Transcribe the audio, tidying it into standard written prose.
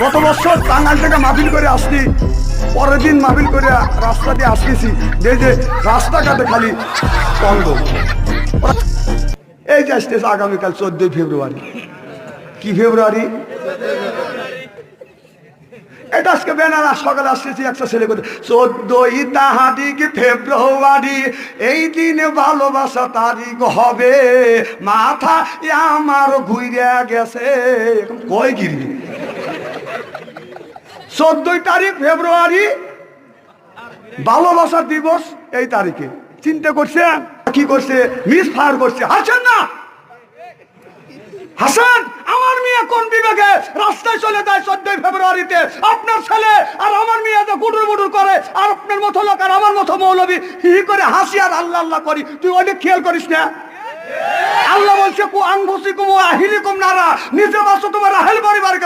গত বছর টাঙ্গাইল থেকে মাহফিল করে আসছি, পরের দিন মাহফিল করে রাস্তা দিয়ে আসতেছি, এই যে রাস্তাঘাটে খালি বন্ধ। এই যে আসতেছে আগামীকাল 14 ফেব্রুয়ারি। কি ফেব্রুয়ারি? এটা আজকে বেনার সকালে আসতেছি, একটা ছেলে করে 14ই তারিখ ফেব্রুয়ারি, এই দিনে ভালোবাসা তারিখ হবে, মাথা আমার ঘুরে গেছে। কই গিরি 14 তারিখ ফেব্রুয়ারি ভালোবাসার দিবস, এই তারিখে চিন্তা করছে কি করছে, মিস ফায়ার করছে। হাসেন না হাসান, আমার মেয়ে কোন বিবেকে রাস্তায় চলে যায় 14 ফেব্রুয়ারিতে? আপনার ছেলে আর আমার মেয়ে যে গুডুর বুডুর করে, আর আপনার মতো লোক আর আমার মতো মৌলবী হি করে হাসি আর আল্লাহ আল্লাহ করি, তুই ওইটা খেয়াল করিস না? আল্লাহ বলছে কু আনফুসিকুম ওয়া আহলিকুম নারা, নিজে বাঁচো তোমার আহল পরিবারকে